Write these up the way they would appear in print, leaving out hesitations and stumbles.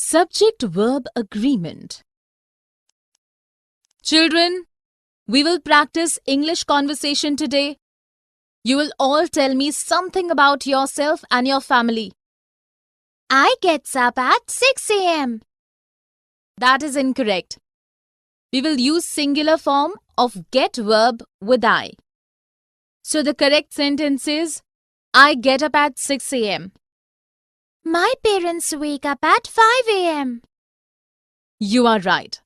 Subject-verb agreement. Children, we will practice English conversation today. You will all tell me something about yourself and your family. I gets up at 6 a.m. That is incorrect. We will use singular form of get verb with I. So the correct sentence is, I get up at 6 a.m. My parents wake up at 5 a.m. You are right.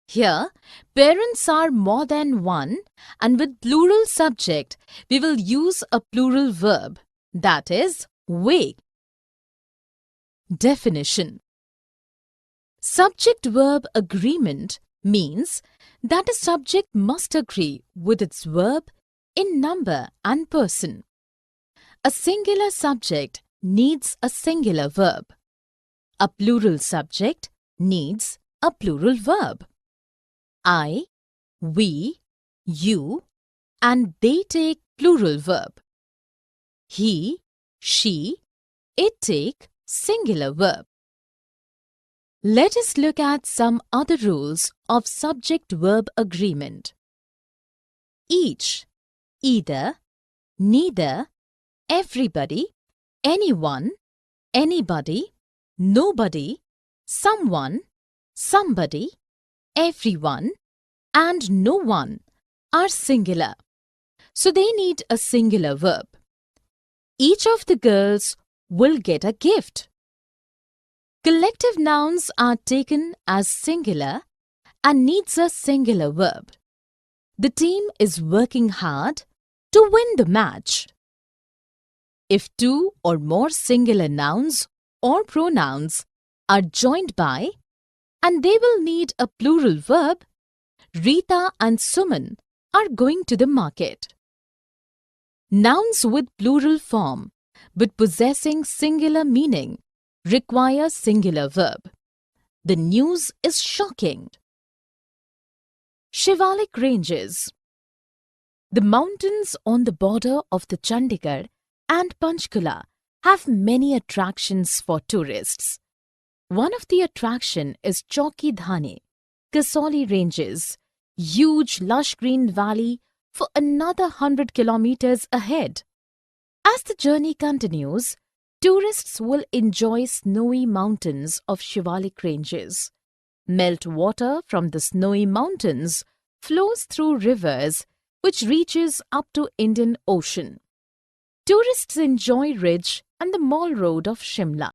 Here, parents are more than one, and with plural subject, we will use a plural verb, that is, wake. Definition. Subject-verb agreement means that a subject must agree with its verb in number and person. A singular subject needs a singular verb. A plural subject needs a plural verb. I, we, you, and they take plural verb. He, she, it take singular verb. Let us look at some other rules of subject-verb agreement. Each, either, neither, everybody, anyone, anybody, nobody, someone, somebody, everyone, and no one are singular, so they need a singular verb. Each of the girls will get a gift. Collective nouns are taken as singular and needs a singular verb. The team is working hard to win the match. If two or more singular nouns or pronouns are joined by and they will need a plural verb, Rita and Suman are going to the market. Nouns with plural form but possessing singular meaning require singular verb. The news is shocking. Shivalik Ranges. The mountains on the border of the Chandigarh and Panchkula have many attractions for tourists. One of the attraction is Chowki Dhane, Kasoli Ranges, huge lush green valley for another 100 kilometers ahead. As the journey continues, tourists will enjoy snowy mountains of Shivalik Ranges. Melt water from the snowy mountains flows through rivers which reaches up to Indian Ocean. Tourists enjoy Ridge and the Mall Road of Shimla.